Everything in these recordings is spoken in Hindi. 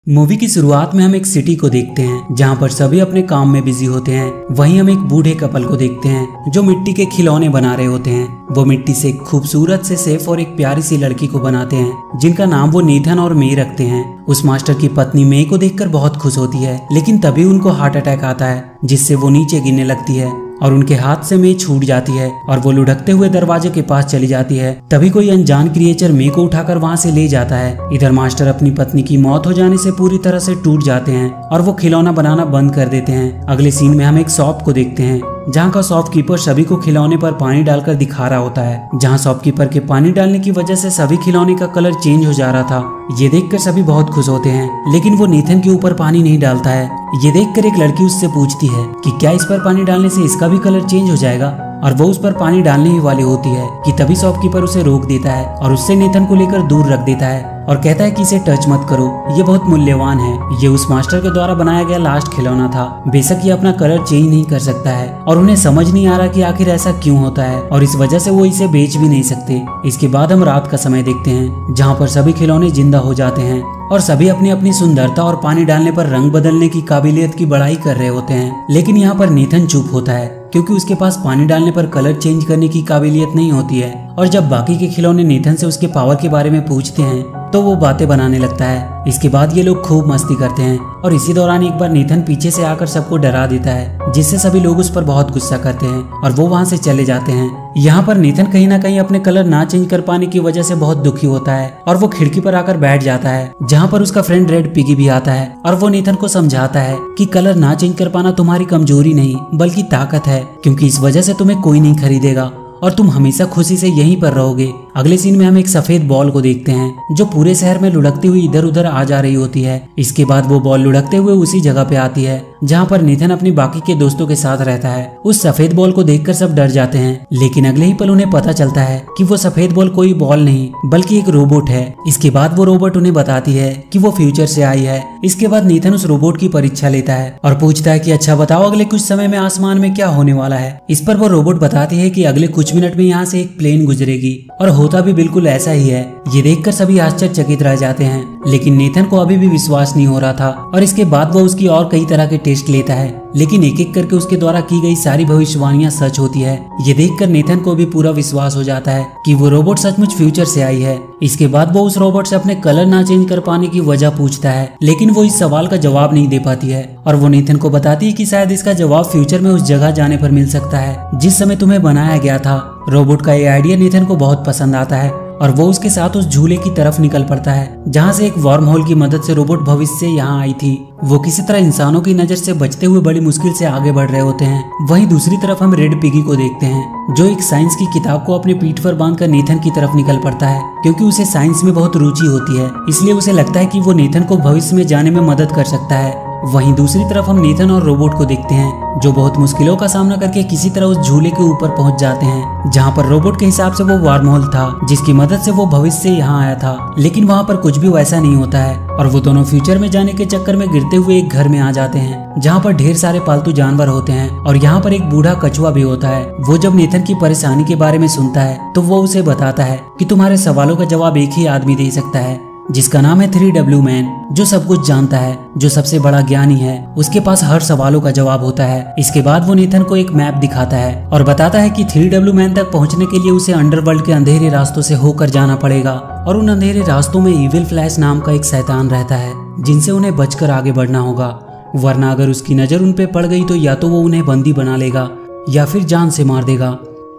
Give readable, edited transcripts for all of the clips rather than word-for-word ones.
मूवी की शुरुआत में हम एक सिटी को देखते हैं जहां पर सभी अपने काम में बिजी होते हैं। वहीं हम एक बूढ़े कपल को देखते हैं जो मिट्टी के खिलौने बना रहे होते हैं। वो मिट्टी से एक खूबसूरत से सेफ और एक प्यारी सी लड़की को बनाते हैं जिनका नाम वो नीथन और मे रखते हैं। उस मास्टर की पत्नी मे को देखकर बहुत खुश होती है, लेकिन तभी उनको हार्ट अटैक आता है जिससे वो नीचे गिरने लगती है और उनके हाथ से मे छूट जाती है और वो लुढ़कते हुए दरवाजे के पास चली जाती है। तभी कोई अनजान क्रिएचर मे को उठाकर वहां से ले जाता है। इधर मास्टर अपनी पत्नी की मौत हो जाने से पूरी तरह से टूट जाते हैं और वो खिलौना बनाना बंद कर देते हैं। अगले सीन में हम एक शॉप को देखते हैं जहाँ का शॉपकीपर सभी को खिलौने पर पानी डालकर दिखा रहा होता है। जहाँ शॉपकीपर के पानी डालने की वजह से सभी खिलौने का कलर चेंज हो जा रहा था। ये देखकर सभी बहुत खुश होते हैं, लेकिन वो नीथन के ऊपर पानी नहीं डालता है। ये देखकर एक लड़की उससे पूछती है कि क्या इस पर पानी डालने से इसका भी कलर चेंज हो जाएगा, और वो उस पर पानी डालने ही वाली होती है कि तभी शॉपकीपर उसे रोक देता है और उससे नीथन को लेकर दूर रख देता है और कहता है कि इसे टच मत करो, ये बहुत मूल्यवान है। ये उस मास्टर के द्वारा बनाया गया लास्ट खिलौना था। बेशक ये अपना कलर चेंज नहीं कर सकता है और उन्हें समझ नहीं आ रहा कि आखिर ऐसा क्यों होता है और इस वजह से वो इसे बेच भी नहीं सकते। इसके बाद हम रात का समय देखते हैं जहाँ पर सभी खिलौने जिंदा हो जाते हैं और सभी अपनी अपनी सुंदरता और पानी डालने पर रंग बदलने की काबिलियत की बड़ाई कर रहे होते हैं। लेकिन यहाँ पर नीथन चुप होता है क्योंकि उसके पास पानी डालने पर कलर चेंज करने की काबिलियत नहीं होती है। और जब बाकी के खिलौने नीथन से उसके पावर के बारे में पूछते हैं तो वो बातें बनाने लगता है। इसके बाद ये लोग खूब मस्ती करते हैं और इसी दौरान एक बार नीथन पीछे से आकर सबको डरा देता है जिससे सभी लोग उस पर बहुत गुस्सा करते हैं और वो वहाँ से चले जाते हैं। यहाँ पर नीथन कहीं ना कहीं अपने कलर ना चेंज कर पाने की वजह से बहुत दुखी होता है और वो खिड़की पर आकर बैठ जाता है जहाँ पर उसका फ्रेंड रेड पिगी भी आता है और वो नीथन को समझाता है कि कलर ना चेंज कर पाना तुम्हारी कमजोरी नहीं बल्कि ताकत है, क्योंकि इस वजह से तुम्हें कोई नहीं खरीदेगा और तुम हमेशा खुशी से यहीं पर रहोगे। अगले सीन में हम एक सफेद बॉल को देखते हैं जो पूरे शहर में लुढ़कती हुई इधर उधर आ जा रही होती है। इसके बाद वो बॉल लुढ़कते हुए उसी जगह पे आती है जहाँ पर नीथन अपने बाकी के दोस्तों के साथ रहता है। उस सफेद बॉल को देखकर सब डर जाते हैं, लेकिन अगले ही पल उन्हें पता चलता है कि वो सफेद बॉल कोई बॉल नहीं बल्कि एक रोबोट है। इसके बाद वो रोबोट उन्हें बताती है कि वो फ्यूचर से आई है। इसके बाद नीथन उस रोबोट की परीक्षा लेता है और पूछता है कि अच्छा बताओ अगले कुछ समय में आसमान में क्या होने वाला है। इस पर वो रोबोट बताती है कि अगले कुछ मिनट में यहाँ से एक प्लेन गुजरेगी, और होता भी बिल्कुल ऐसा ही है। ये देखकर सभी आश्चर्यचकित रह जाते हैं, लेकिन नीथन को अभी भी विश्वास नहीं हो रहा था और इसके बाद वो उसकी और कई तरह के टेस्ट लेता है, लेकिन एक एक करके उसके द्वारा की गई सारी भविष्यवाणियां सच होती है। ये देखकर नीथन को भी पूरा विश्वास हो जाता है कि वो रोबोट सचमुच फ्यूचर से आई है। इसके बाद वो उस रोबोट से अपने कलर ना चेंज कर पाने की वजह पूछता है, लेकिन वो इस सवाल का जवाब नहीं दे पाती है और वो नीथन को बताती है कि शायद इसका जवाब फ्यूचर में उस जगह जाने पर मिल सकता है जिस समय तुम्हें बनाया गया था। रोबोट का ये आइडिया नीथन को बहुत पसंद आता है और वो उसके साथ उस झूले की तरफ निकल पड़ता है जहाँ से एक वर्म होल की मदद से रोबोट भविष्य से यहाँ आई थी। वो किसी तरह इंसानों की नजर से बचते हुए बड़ी मुश्किल से आगे बढ़ रहे होते हैं। वहीं दूसरी तरफ हम रेड पिगी को देखते हैं जो एक साइंस की किताब को अपने पीठ पर बांधकर नीथन की तरफ निकल पड़ता है क्योंकि उसे साइंस में बहुत रुचि होती है, इसलिए उसे लगता है कि वो नीथन को भविष्य में जाने में मदद कर सकता है। वहीं दूसरी तरफ हम नीथन और रोबोट को देखते हैं जो बहुत मुश्किलों का सामना करके किसी तरह उस झूले के ऊपर पहुंच जाते हैं जहां पर रोबोट के हिसाब से वो वर्म होल था जिसकी मदद से वो भविष्य से यहाँ आया था। लेकिन वहां पर कुछ भी वैसा नहीं होता है और वो दोनों फ्यूचर में जाने के चक्कर में गिरते हुए एक घर में आ जाते हैं जहाँ पर ढेर सारे पालतू जानवर होते हैं और यहाँ पर एक बूढ़ा कछुआ भी होता है। वो जब नीथन की परेशानी के बारे में सुनता है तो वो उसे बताता है कि तुम्हारे सवालों का जवाब एक ही आदमी दे सकता है जिसका नाम है 3W मैन, जो सब कुछ जानता है, जो सबसे बड़ा ज्ञानी है। उसके पास हर सवालों का जवाब होता है। इसके बाद वो नीथन को एक मैप दिखाता है और बताता है कि 3W मैन तक पहुंचने के लिए उसे अंडरवर्ल्ड के अंधेरे रास्तों से होकर जाना पड़ेगा और उन अंधेरे रास्तों में इविल फ्लैश नाम का एक शैतान रहता है जिनसे उन्हें बचकर आगे बढ़ना होगा, वरना अगर उसकी नजर उन पे पड़ गई तो या तो वो उन्हें बंदी बना लेगा या फिर जान से मार देगा।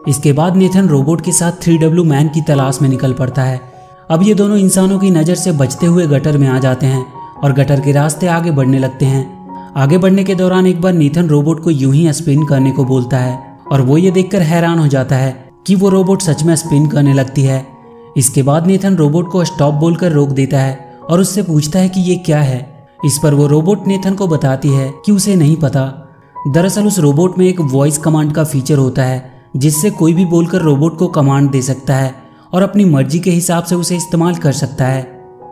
इसके बाद नीथन रोबोट के साथ 3W मैन की तलाश में निकल पड़ता है। अब ये दोनों इंसानों की नज़र से बचते हुए गटर में आ जाते हैं और गटर के रास्ते आगे बढ़ने लगते हैं। आगे बढ़ने के दौरान एक बार नीथन रोबोट को यूं ही स्पिन करने को बोलता है और वो ये देखकर हैरान हो जाता है कि वो रोबोट सच में स्पिन करने लगती है। इसके बाद नीथन रोबोट को स्टॉप बोलकर रोक देता है और उससे पूछता है कि ये क्या है। इस पर वो रोबोट नीथन को बताती है कि उसे नहीं पता। दरअसल उस रोबोट में एक वॉइस कमांड का फीचर होता है जिससे कोई भी बोलकर रोबोट को कमांड दे सकता है और अपनी मर्जी के हिसाब से उसे इस्तेमाल कर सकता है।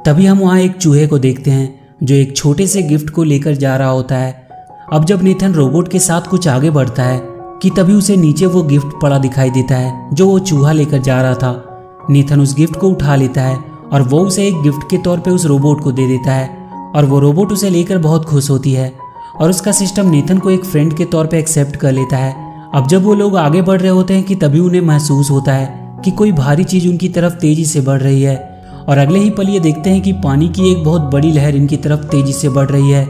तभी हम वहाँ एक चूहे को देखते हैं जो एक छोटे से गिफ्ट को लेकर जा रहा होता है। अब जब नीथन रोबोट के साथ कुछ आगे बढ़ता है कि तभी उसे नीचे वो गिफ्ट पड़ा दिखाई देता है जो वो चूहा लेकर जा रहा था। नीथन उस गिफ्ट को उठा लेता है और वो उसे एक गिफ्ट के तौर पे उस रोबोट को दे देता है और वो रोबोट उसे लेकर बहुत खुश होती है और उसका सिस्टम नेथन को एक फ्रेंड के तौर पे एक्सेप्ट कर लेता है। अब जब वो लोग आगे बढ़ रहे होते हैं कि तभी उन्हें महसूस होता है कि कोई भारी चीज उनकी तरफ तेजी से बढ़ रही है और अगले ही पल ये देखते हैं कि पानी की एक बहुत बड़ी लहर इनकी तरफ तेजी से बढ़ रही है।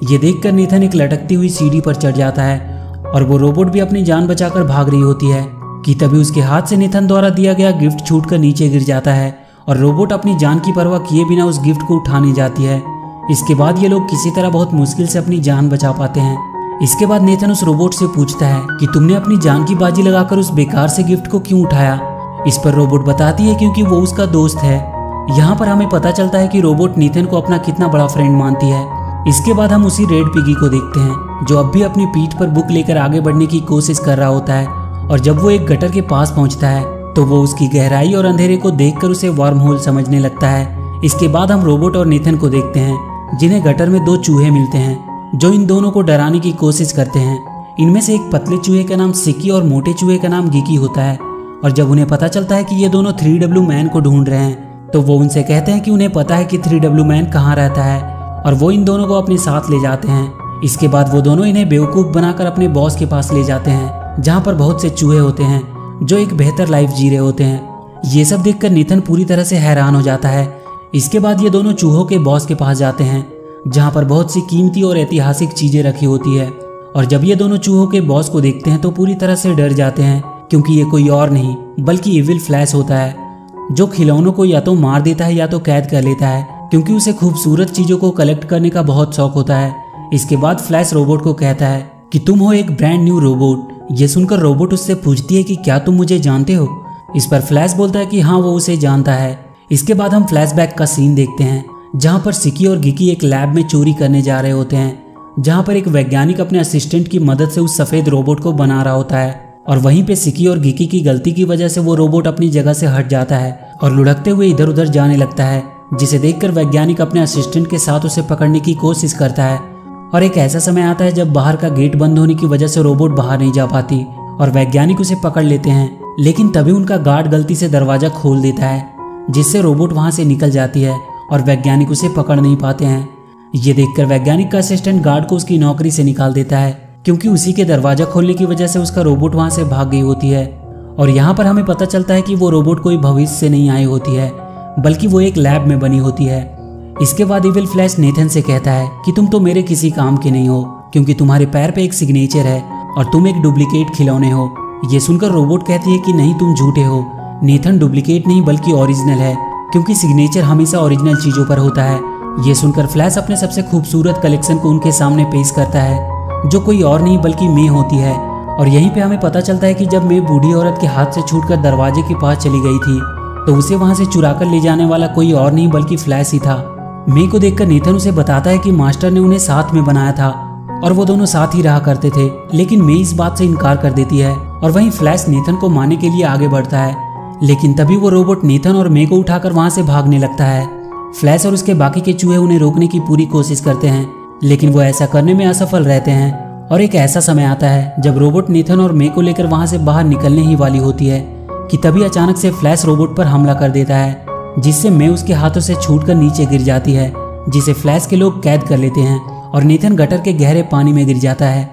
ये देखकर नेथन एक लटकती हुई सीढ़ी पर चढ़ जाता है और वो रोबोट भी अपनी जान बचाकर भाग रही होती है कि तभी उसके हाथ से नेथन द्वारा दिया गया गिफ्ट छूटकर नीचे गिर जाता है और रोबोट अपनी जान की परवाह किए बिना उस गिफ्ट को उठाने जाती है। इसके बाद ये लोग किसी तरह बहुत मुश्किल से अपनी जान बचा पाते हैं। इसके बाद नेथन उस रोबोट से पूछता है कि तुमने अपनी जान की बाजी लगाकर उस बेकार से गिफ्ट को क्यों उठाया। इस पर रोबोट बताती है क्योंकि वो उसका दोस्त है। यहाँ पर हमें पता चलता है कि रोबोट नेथन को अपना कितना बड़ा फ्रेंड मानती है। इसके बाद हम उसी रेड पिगी को देखते हैं जो अब भी अपनी पीठ पर बुक लेकर आगे बढ़ने की कोशिश कर रहा होता है और जब वो एक गटर के पास पहुंचता है तो वो उसकी गहराई और अंधेरे को देखकर उसे वर्म होल समझने लगता है। इसके बाद हम रोबोट और नेथन को देखते हैं जिन्हें गटर में 2 चूहे मिलते हैं जो इन दोनों को डराने की कोशिश करते हैं। इनमें से एक पतले चूहे का नाम सिकी और मोटे चूहे का नाम गिकी होता है और जब उन्हें पता चलता है कि ये दोनों 3W मैन को ढूंढ रहे हैं तो वो उनसे कहते हैं कि उन्हें पता है कि 3W मैन कहाँ रहता है और वो इन दोनों को अपने साथ ले जाते हैं। इसके बाद वो दोनों इन्हें बेवकूफ़ बनाकर अपने बॉस के पास ले जाते हैं जहाँ पर बहुत से चूहे होते हैं जो एक बेहतर लाइफ जी रहे होते हैं। ये सब देखकर नेथन पूरी तरह से हैरान हो जाता है। इसके बाद ये दोनों चूहों के बॉस के पास जाते हैं जहाँ पर बहुत सी कीमती और ऐतिहासिक चीजें रखी होती है और जब ये दोनों चूहों के बॉस को देखते हैं तो पूरी तरह से डर जाते हैं क्योंकि ये कोई और नहीं बल्कि इविल फ्लैश होता है जो खिलौनों को या तो मार देता है या तो कैद कर लेता है क्योंकि उसे खूबसूरत चीजों को कलेक्ट करने का बहुत शौक होता है। इसके बाद फ्लैश रोबोट को कहता है कि तुम हो एक ब्रांड न्यू रोबोट। ये सुनकर रोबोट उससे पूछती है कि क्या तुम मुझे जानते हो। इस पर फ्लैश बोलता है कि हाँ वो उसे जानता है। इसके बाद हम फ्लैशबैक का सीन देखते हैं जहाँ पर सिकी और गिकी एक लैब में चोरी करने जा रहे होते हैं जहाँ पर एक वैज्ञानिक अपने असिस्टेंट की मदद से उस सफेद रोबोट को बना रहा होता है और वहीं पे सिकी और गिकी की गलती की वजह से वो रोबोट अपनी जगह से हट जाता है और लुढ़कते हुए इधर उधर जाने लगता है जिसे देखकर वैज्ञानिक अपने असिस्टेंट के साथ उसे पकड़ने की कोशिश करता है और एक ऐसा समय आता है जब बाहर का गेट बंद होने की वजह से रोबोट बाहर नहीं जा पाती और वैज्ञानिक उसे पकड़ लेते हैं। लेकिन तभी उनका गार्ड गलती से दरवाजा खोल देता है जिससे रोबोट वहां से निकल जाती है और वैज्ञानिक उसे पकड़ नहीं पाते हैं। ये देखकर वैज्ञानिक का असिस्टेंट गार्ड को उसकी नौकरी से निकाल देता है क्योंकि उसी के दरवाजा खोलने की वजह से उसका रोबोट वहां से भाग गई होती है। और यहाँ पर हमें पता चलता है कि वो रोबोट कोई भविष्य से नहीं आई होती है बल्कि वो एक लैब में बनी होती है। इसके बाद इविल फ्लैश नेथन से कहता है कि तुम तो मेरे किसी काम के नहीं हो क्योंकि तुम्हारे पैर पे एक सिग्नेचर है और तुम एक डुप्लीकेट खिलौने हो। ये सुनकर रोबोट कहती है कि नहीं तुम झूठे हो, नेथन डुप्लीकेट नहीं बल्कि ओरिजिनल है क्योंकि सिग्नेचर हमेशा ओरिजिनल चीजों पर होता है। ये सुनकर फ्लैश अपने सबसे खूबसूरत कलेक्शन को उनके सामने पेश करता है जो कोई और नहीं बल्कि मे होती है। और यहीं पे हमें पता चलता है कि जब मे बूढ़ी औरत के हाथ से छूटकर दरवाजे के पास चली गई थी तो उसे वहां से चुराकर ले जाने वाला कोई और नहीं बल्कि फ्लैश ही था। मे को देखकर नेथन उसे बताता है कि मास्टर ने उन्हें साथ में बनाया था और वो दोनों साथ ही रहा करते थे, लेकिन मे इस बात से इनकार कर देती है और वहीं फ्लैश नेथन को मारने के लिए आगे बढ़ता है। लेकिन तभी वो रोबोट नेथन और मे को उठाकर वहां से भागने लगता है। फ्लैश और उसके बाकी के चूहे उन्हें रोकने की पूरी कोशिश करते हैं लेकिन वो ऐसा करने में असफल रहते हैं। और एक ऐसा समय आता है जब रोबोट नेथन और मे को लेकर वहां से बाहर निकलने ही वाली होती है कि तभी अचानक से फ्लैश रोबोट पर हमला कर देता है जिससे मे उसके हाथों से छूटकर नीचे गिर जाती है जिसे फ्लैश के लोग कैद कर लेते हैं और नेथन गटर के गहरे पानी में गिर जाता है।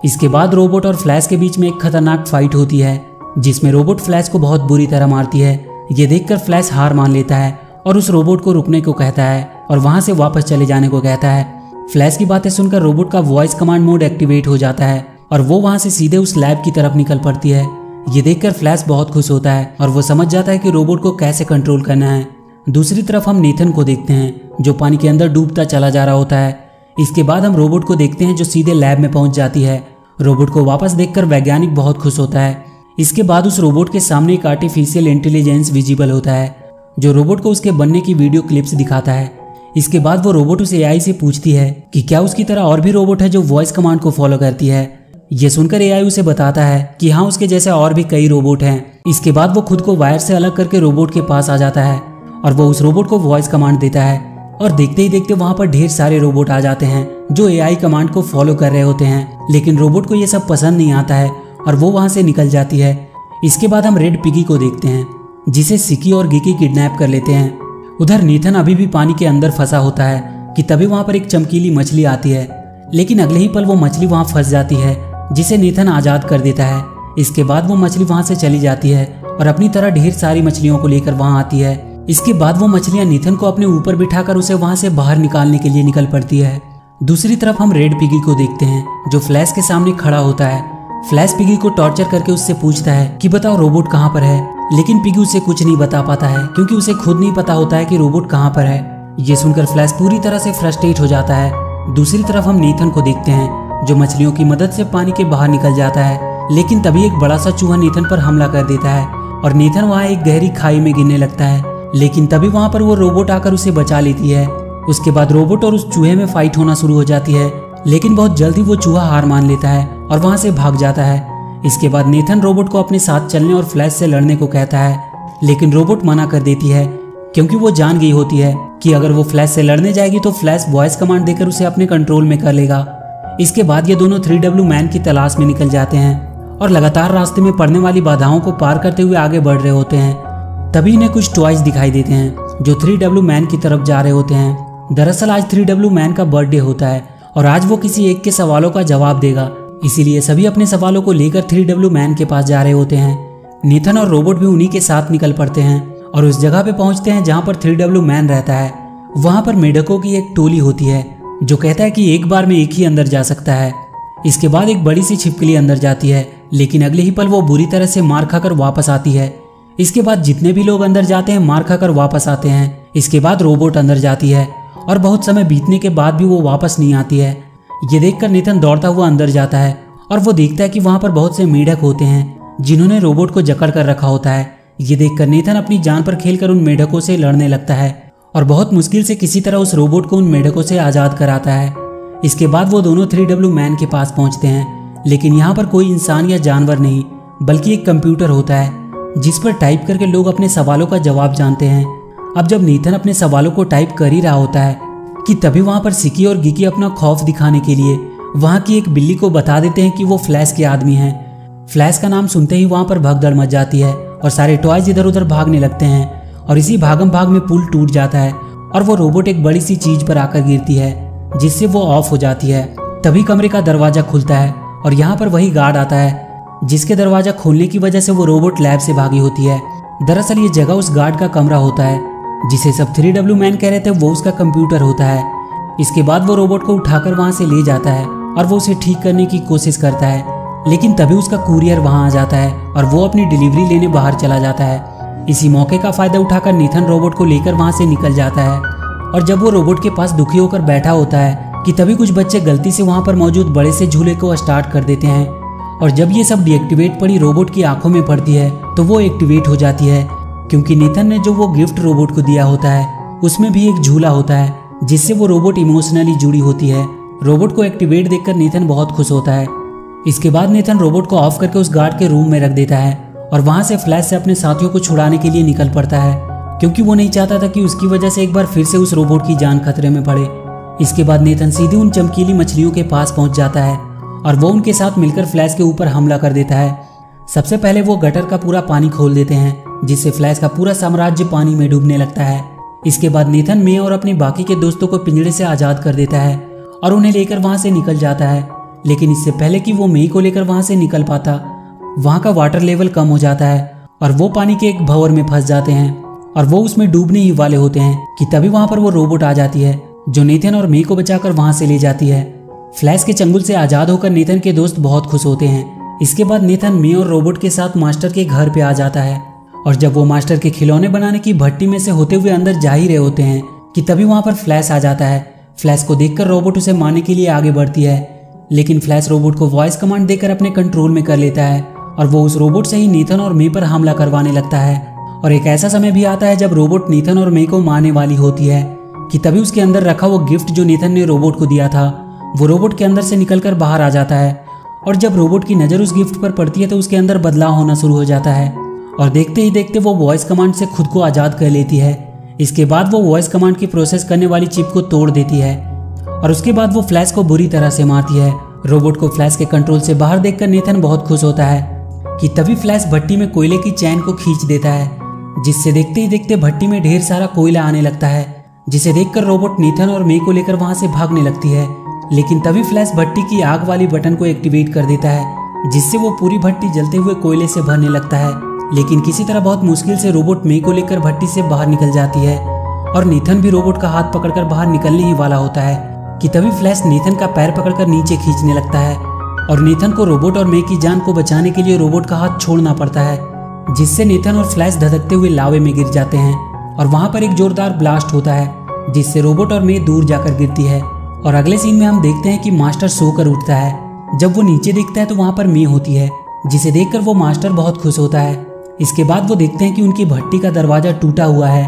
इसके बाद रोबोट और फ्लैश के बीच में एक खतरनाक फाइट होती है जिसमें रोबोट फ्लैश को बहुत बुरी तरह मारती है। ये देखकर फ्लैश हार मान लेता है और उस रोबोट को रुकने को कहता है और वहां से वापस चले जाने को कहता है। फ्लैश की बातें सुनकर रोबोट का वॉइस कमांड मोड एक्टिवेट हो जाता है और वो वहां से सीधे उस लैब की तरफ निकल पड़ती है। ये देखकर फ्लैश बहुत खुश होता है और वो समझ जाता है कि रोबोट को कैसे कंट्रोल करना है। दूसरी तरफ हम नेथन को देखते हैं जो पानी के अंदर डूबता चला जा रहा होता है। इसके बाद हम रोबोट को देखते हैं जो सीधे लैब में पहुंच जाती है। रोबोट को वापस देखकर वैज्ञानिक बहुत खुश होता है। इसके बाद उस रोबोट के सामने एक आर्टिफिशियल इंटेलिजेंस विजिबल होता है जो रोबोट को उसके बनने की वीडियो क्लिप्स दिखाता है। इसके बाद वो रोबोट उस एआई से पूछती है कि क्या उसकी तरह और भी रोबोट है जो वॉइस कमांड को फॉलो करती है। ये सुनकर एआई उसे बताता है कि हाँ उसके जैसे और भी कई रोबोट हैं। इसके बाद वो खुद को वायर से अलग करके रोबोट के पास आ जाता है और वो उस रोबोट को वॉइस कमांड देता है और देखते ही देखते वहां पर ढेर सारे रोबोट आ जाते हैं जो एआई कमांड को फॉलो कर रहे होते हैं। लेकिन रोबोट को ये सब पसंद नहीं आता है और वो वहां से निकल जाती है। इसके बाद हम रेड पिगी को देखते हैं जिसे सिकी और गिकी किडनैप कर लेते हैं। उधर नेथन अभी भी पानी के अंदर फंसा होता है कि तभी वहाँ पर एक चमकीली मछली आती है, लेकिन अगले ही पल वो मछली वहाँ फंस जाती है, जिसे नेथन आजाद कर देता है। इसके बाद वो मछली वहाँ से चली जाती है और अपनी तरह ढेर सारी मछलियों को लेकर वहाँ आती है। इसके बाद वो मछलियाँ नेथन को अपने ऊपर बिठाकर उसे वहाँ से बाहर निकालने के लिए निकल पड़ती है। दूसरी तरफ हम रेड पिगी को देखते हैं, जो फ्लैश के सामने खड़ा होता है। फ्लैश पिगी को टॉर्चर करके उससे पूछता है कि बताओ रोबोट कहाँ पर है, लेकिन पिगी उसे कुछ नहीं बता पाता है, क्योंकि उसे खुद नहीं पता होता है कि रोबोट कहाँ पर है। ये सुनकर फ्लैश पूरी तरह से फ्रस्ट्रेट हो जाता है। दूसरी तरफ हम नेथन को देखते हैं, जो मछलियों की मदद से पानी के बाहर निकल जाता है, लेकिन तभी एक बड़ा सा चूहा नेथन पर हमला कर देता है और नेथन वहाँ एक गहरी खाई में गिरने लगता है। लेकिन तभी वहाँ पर वो रोबोट आकर उसे बचा लेती है। उसके बाद रोबोट और उस चूहे में फाइट होना शुरू हो जाती है, लेकिन बहुत जल्दी वो चूहा हार मान लेता है और वहाँ से भाग जाता है। इसके बाद नेथन रोबोट को अपने साथ चलने और फ्लैश से लड़ने को कहता है, लेकिन रोबोट मना कर देती है, क्योंकि वो जान गई होती है कि अगर वो फ्लैश से लड़ने जाएगी तो फ्लैश वॉइस कमांड देकर उसे अपने कंट्रोल में कर लेगा। इसके बाद ये दोनों 3W मैन की तलाश में निकल जाते हैं और लगातार रास्ते में पड़ने वाली बाधाओं को पार करते हुए आगे बढ़ रहे होते हैं। तभी इन्हें कुछ टॉयज दिखाई देते हैं जो 3W मैन की तरफ जा रहे होते हैं। दरअसल आज 3W मैन का बर्थडे होता है और आज वो किसी एक के सवालों का जवाब देगा, इसीलिए सभी अपने सवालों को लेकर 3W मैन के पास जा रहे होते हैं। नेथन और रोबोट भी उन्हीं के साथ निकल पड़ते हैं और उस जगह पे पहुंचते हैं जहां पर 3W मैन रहता है। वहां पर मेढकों की एक टोली होती है जो कहता है कि एक बार में एक ही अंदर जा सकता है। इसके बाद एक बड़ी सी छिपकली अंदर जाती है, लेकिन अगले ही पल वो बुरी तरह से मार खाकर वापस आती है। इसके बाद जितने भी लोग अंदर जाते हैं मार खाकर वापस आते हैं। इसके बाद रोबोट अंदर जाती है और बहुत समय बीतने के बाद भी वो वापस नहीं आती है। ये देखकर नेथन दौड़ता हुआ अंदर जाता है और वो देखता है कि वहां पर बहुत से मेढक होते हैं जिन्होंने रोबोट को जकड़ कर रखा होता है। ये देखकर नेथन अपनी जान पर खेलकर उन मेढकों से लड़ने लगता है और बहुत मुश्किल से किसी तरह उस रोबोट को उन मेढकों से आजाद कराता है। इसके बाद वो दोनों 3W मैन के पास पहुंचते हैं, लेकिन यहाँ पर कोई इंसान या जानवर नहीं बल्कि एक कंप्यूटर होता है जिस पर टाइप करके लोग अपने सवालों का जवाब जानते हैं। अब जब नेथन अपने सवालों को टाइप कर ही रहा होता है कि तभी वहां पर सिकी और गिकी अपना खौफ दिखाने के लिए वहां की एक बिल्ली को बता देते हैं कि वो फ्लैश के आदमी हैं। फ्लैश का नाम सुनते ही वहां पर भगदड़ मच जाती है और सारे टॉयज इधर उधर भागने लगते हैं और इसी भागम भाग में पुल टूट जाता है और वो रोबोट एक बड़ी सी चीज पर आकर गिरती है, जिससे वो ऑफ हो जाती है। तभी कमरे का दरवाजा खुलता है और यहाँ पर वही गार्ड आता है जिसके दरवाजा खोलने की वजह से वो रोबोट लैब से भागी होती है। दरअसल ये जगह उस गार्ड का कमरा होता है जिसे सब 3W मैन कह रहे थे वो उसका कंप्यूटर होता है। इसके बाद वो रोबोट को उठाकर वहां से ले जाता है और वो उसे ठीक करने की कोशिश करता है, लेकिन तभी उसका कुरियर वहां आ जाता है और वो अपनी डिलीवरी लेने बाहर चला जाता है। इसी मौके का फायदा उठाकर नेथन रोबोट को लेकर वहां से निकल जाता है और जब वो रोबोट के पास दुखी होकर बैठा होता है कि तभी कुछ बच्चे गलती से वहां पर मौजूद बड़े से झूले को स्टार्ट कर देते हैं और जब ये सब डीएक्टिवेट पड़ी रोबोट की आंखों में पड़ती है तो वो एक्टिवेट हो जाती है, क्योंकि नेथन ने जो वो गिफ्ट रोबोट को दिया होता है उसमें भी एक झूला होता है जिससे वो रोबोट इमोशनली जुड़ी होती है। रोबोट को एक्टिवेट देखकर नेथन बहुत खुश होता है। इसके बाद नेथन रोबोट को ऑफ करके उस गार्ड के रूम में रख देता है और वहां से फ्लैश से अपने साथियों को छुड़ाने के लिए निकल पड़ता है, क्योंकि वो नहीं चाहता था कि उसकी वजह से एक बार फिर से उस रोबोट की जान खतरे में पड़े। इसके बाद नेथन सीधे उन चमकीली मछलियों के पास पहुंच जाता है और वो उनके साथ मिलकर फ्लैश के ऊपर हमला कर देता है। सबसे पहले वो गटर का पूरा पानी खोल देते हैं, जिससे फ्लैश का पूरा साम्राज्य पानी में डूबने लगता है। इसके बाद नेथन मे और अपने बाकी के दोस्तों को पिंजरे से आजाद कर देता है और उन्हें लेकर वहां से निकल जाता है। लेकिन इससे पहले कि वो मे को लेकर वहां से निकल पाता, वहां का वाटर लेवल कम हो जाता है और वो पानी के एक भंवर में फंस जाते हैं और वो उसमें डूबने ही वाले होते हैं कि तभी वहां पर वो रोबोट आ जाती है जो नेथन और मे को बचाकर वहां से ले जाती है। फ्लैश के चंगुल से आजाद होकर नेथन के दोस्त बहुत खुश होते हैं। इसके बाद नेथन मे और रोबोट के साथ मास्टर के घर पे आ जाता है और जब वो मास्टर के खिलौने बनाने की भट्टी में से होते हुए अंदर जा ही रहे होते हैं कि तभी वहां पर फ्लैश आ जाता है। फ्लैश को देखकर रोबोट उसे मारने के लिए आगे बढ़ती है, लेकिन फ्लैश रोबोट को वॉइस कमांड देकर अपने कंट्रोल में कर लेता है और वो उस रोबोट से ही नेथन और मे पर हमला करवाने लगता है। और एक ऐसा समय भी आता है जब रोबोट नेथन और मे को मारने वाली होती है कि तभी उसके अंदर रखा वो गिफ्ट जो नेथन ने रोबोट को दिया था वो रोबोट के अंदर से निकलकर बाहर आ जाता है और जब रोबोट की नज़र उस गिफ्ट पर पड़ती है तो उसके अंदर बदलाव होना शुरू हो जाता है और देखते ही देखते वो वॉइस कमांड से खुद को आज़ाद कर लेती है। इसके बाद वो वॉइस कमांड की प्रोसेस करने वाली चिप को तोड़ देती है और उसके बाद वो फ्लैश को बुरी तरह से मारती है। रोबोट को फ्लैश के कंट्रोल से बाहर देखकर नेथन बहुत खुश होता है कि तभी फ्लैश भट्टी में कोयले की चैन को खींच देता है, जिससे देखते ही देखते भट्टी में ढेर सारा कोयला आने लगता है, जिसे देखकर रोबोट नीथन और मे को लेकर वहां से भागने लगती है। लेकिन तभी फ्लैश भट्टी की आग वाली बटन को एक्टिवेट कर देता है, जिससे वो पूरी भट्टी जलते हुए कोयले से भरने लगता है। लेकिन किसी तरह बहुत मुश्किल से रोबोट मे को लेकर भट्टी से बाहर निकल जाती है और नीथन भी रोबोट का हाथ पकड़कर बाहर निकलने ही वाला होता है कि तभी फ्लैश नीथन का पैर पकड़कर नीचे खींचने लगता है और नीथन को रोबोट और मे की जान को बचाने के लिए रोबोट का हाथ छोड़ना पड़ता है, जिससे नीथन और फ्लैश धधकते हुए लावे में गिर जाते हैं और वहां पर एक जोरदार ब्लास्ट होता है, जिससे रोबोट और मे दूर जाकर गिरती है। और अगले सीन में हम देखते हैं कि मास्टर सोकर उठता है। जब वो नीचे देखता है तो वहां पर मे होती है, जिसे देखकर वो मास्टर बहुत खुश होता है। इसके बाद वो देखते हैं कि उनकी भट्टी का दरवाजा टूटा हुआ है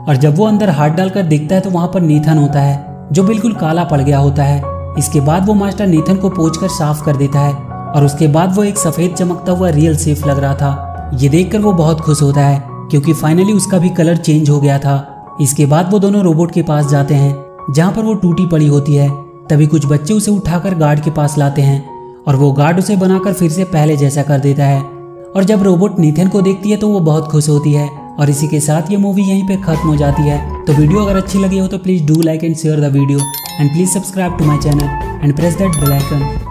और जब वो अंदर हाथ डालकर देखता है तो वहां पर नीथन होता है, जो बिल्कुल काला पड़ गया होता है। इसके बाद वो मास्टर नीथन को पोंछकर साफ कर देता है और उसके बाद वो एक सफेद चमकता हुआ रियल सेफ लग रहा था। ये देखकर वो बहुत खुश होता है क्योंकि फाइनली उसका भी कलर चेंज हो गया था। इसके बाद वो दोनों रोबोट के पास जाते हैं जहाँ पर वो टूटी पड़ी होती है। तभी कुछ बच्चे उसे उठाकर गार्ड के पास लाते हैं और वो गार्ड उसे बनाकर फिर से पहले जैसा कर देता है। और जब रोबोट नीथन को देखती है तो वो बहुत खुश होती है। और इसी के साथ ये मूवी यहीं पे खत्म हो जाती है। तो वीडियो अगर अच्छी लगी हो तो please do like and share the video and please subscribe to my channel and press that bell icon.